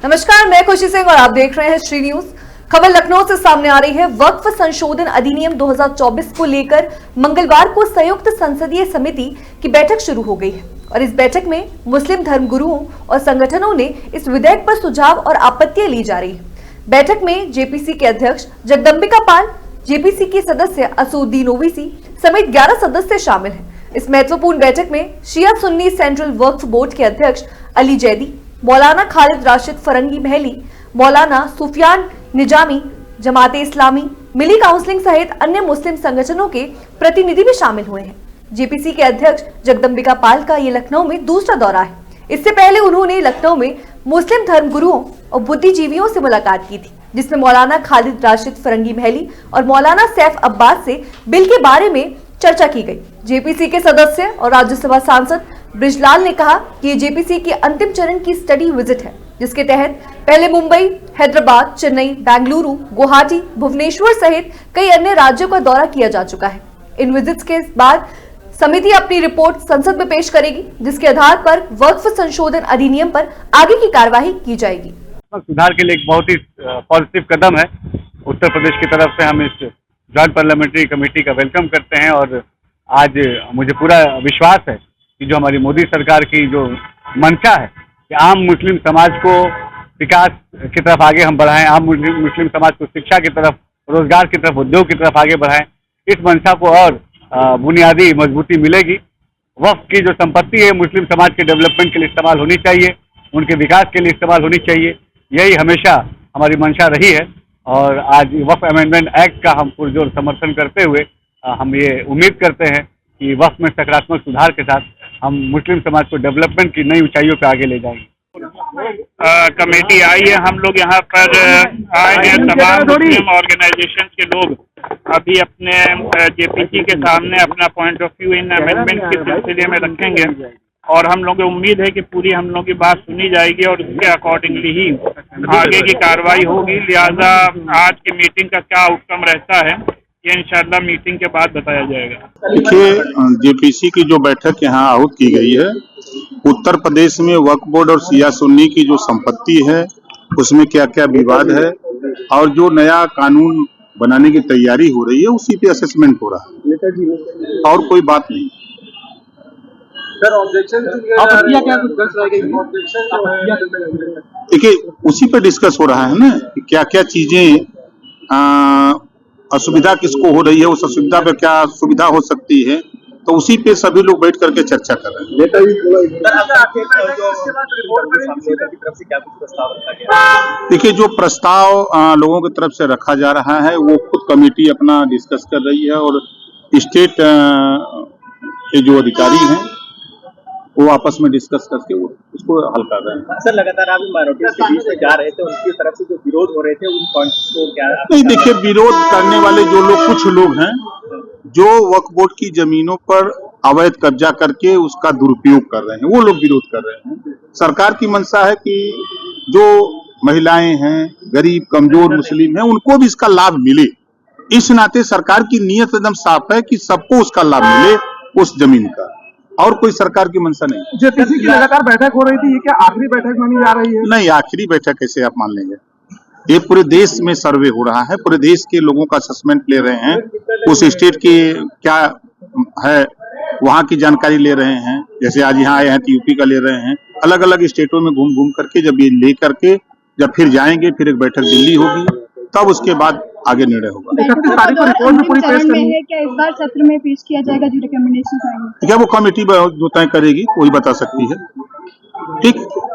नमस्कार, मैं खुशी सिंह और आप देख रहे हैं श्री न्यूज। खबर लखनऊ से सामने आ रही है। वक्फ संशोधन अधिनियम 2024 को लेकर मंगलवार को संयुक्त संसदीय समिति की बैठक शुरू हो गई है और इस बैठक में मुस्लिम धर्मगुरुओं और संगठनों ने इस विधेयक पर सुझाव और आपत्तियां ली जा रही है। बैठक में जेपीसी के अध्यक्ष जगदम्बिका पाल, जेपीसी के सदस्य असुद्दीन ओवैसी समेत 11 सदस्य शामिल हैं। इस महत्वपूर्ण बैठक में शिया सुन्नी सेंट्रल वक्फ बोर्ड के अध्यक्ष अली जैदी, मौलाना खालिद राशिद फरंगी महली, मौलाना सुफियान निजामी, जमाते इस्लामी, मिली काउंसिलिंग सहित अन्य मुस्लिम संगठनों के प्रतिनिधि भी शामिल हुए हैं। जेपीसी के अध्यक्ष जगदम्बिका पाल का ये लखनऊ में दूसरा दौरा है। इससे पहले उन्होंने लखनऊ में मुस्लिम धर्मगुरुओं और बुद्धिजीवियों से मुलाकात की थी, जिसमें मौलाना खालिद राशिद फरंगी महली और मौलाना सैफ अब्बास से बिल के बारे में चर्चा की गई। जेपीसी के सदस्य और राज्यसभा सांसद ब्रिजलाल ने कहा कि ये जेपीसी के अंतिम चरण की स्टडी विजिट है, जिसके तहत पहले मुंबई, हैदराबाद, चेन्नई, बेंगलुरु, गुवाहाटी, भुवनेश्वर सहित कई अन्य राज्यों का दौरा किया जा चुका है। इन विजिट्स के बाद समिति अपनी रिपोर्ट संसद में पेश करेगी, जिसके आधार पर वक्फ संशोधन अधिनियम पर आगे की कार्यवाही की जाएगी। सुधार के लिए एक बहुत ही पॉजिटिव कदम है। उत्तर प्रदेश की तरफ से हम इस जॉइंट पार्लियामेंट्री कमेटी का वेलकम करते हैं और आज मुझे पूरा विश्वास है कि जो हमारी मोदी सरकार की जो मंशा है कि आम मुस्लिम समाज को विकास की तरफ आगे हम बढ़ाएं, आम मुस्लिम समाज को शिक्षा की तरफ, रोजगार की तरफ, उद्योग की तरफ आगे बढ़ाएं, इस मंशा को और बुनियादी मजबूती मिलेगी। वक्फ की जो संपत्ति है मुस्लिम समाज के डेवलपमेंट के लिए इस्तेमाल होनी चाहिए, उनके विकास के लिए इस्तेमाल होनी चाहिए। यही हमेशा हमारी मंशा रही है और आज वक्फ अमेंडमेंट एक्ट का हम पुरजोर समर्थन करते हुए हम ये उम्मीद करते हैं कि वक्फ में सकारात्मक सुधार के साथ हम मुस्लिम समाज को डेवलपमेंट की नई ऊंचाइयों पर आगे ले जाएंगे। कमेटी आई है, हम लोग यहाँ पर आए हैं, तमाम मुस्लिम ऑर्गेनाइजेशन के लोग अभी अपने जेपीसी के सामने अपना point of view in amendment के सिलसिले में रखेंगे और हम लोग उम्मीद है कि पूरी हम लोग की बात सुनी जाएगी और उसके अकॉर्डिंगली ही आगे की कार्रवाई होगी। लिहाजा आज की मीटिंग का क्या आउटकम रहता है ये इंशाल्लाह मीटिंग के बाद बताया जाएगा। देखिए, जेपीसी की जो बैठक यहाँ आहूत की गई है, उत्तर प्रदेश में वक्फ बोर्ड और शिया सुन्नी की जो संपत्ति है उसमें क्या क्या विवाद है और जो नया कानून बनाने की तैयारी हो रही है उसी पे असेसमेंट हो रहा है और कोई बात नहीं। देखिए, उसी पे डिस्कस हो रहा है ना कि क्या क्या चीजें असुविधा किसको हो रही है, उस असुविधा पे क्या सुविधा हो सकती है, तो उसी पे सभी लोग बैठ करके चर्चा कर रहे हैं। देखिए, जो प्रस्ताव लोगों की तरफ से रखा जा रहा है वो खुद कमेटी अपना डिस्कस कर रही है और स्टेट के जो अधिकारी हैं वो आपस में डिस्कस करके वो उसको हल कर रहे हैं। सर, लगातार आप माइनॉरिटीज के बीच में जा रहे थे, उनकी तरफ से जो विरोध हो रहे थे उन पॉइंट्स को क्या नहीं, देखिए, विरोध करने वाले जो लोग, कुछ लोग हैं जो वक्फ बोर्ड की जमीनों पर अवैध कब्जा करके उसका दुरुपयोग कर रहे हैं, वो लोग विरोध कर रहे हैं। सरकार की मंशा है कि जो महिलाएं हैं, गरीब कमजोर मुस्लिम हैं, उनको भी इसका लाभ मिले। इस नाते सरकार की नीयत एकदम साफ है कि सबको उसका लाभ मिले उस जमीन का, और कोई सरकार की मंशा नहीं। जेपीसी की लगातार बैठक हो रही थी, ये क्या आखिरी बैठक मानी जा रही है? नहीं, आखिरी बैठक कैसे आप मान लेंगे? ये पूरे देश में सर्वे हो रहा है, पूरे देश के लोगों का असेसमेंट ले रहे हैं, उस स्टेट की क्या है वहाँ की जानकारी ले रहे हैं। जैसे आज यहाँ आए हैं तो यूपी का ले रहे हैं, अलग अलग स्टेटों में घूम घूम करके जब ये ले करके जब फिर जाएंगे, फिर एक बैठक दिल्ली होगी, तब उसके बाद आगे निर्णय होगा। 31 तारीख को रिपोर्ट में पूरी पेश करनी है। क्या इस बार सत्र में पेश किया जाएगा जो रिकमेंडेशन आएंगे? क्या वो कमेटी जो तय करेगी वही बता सकती है। ठीक।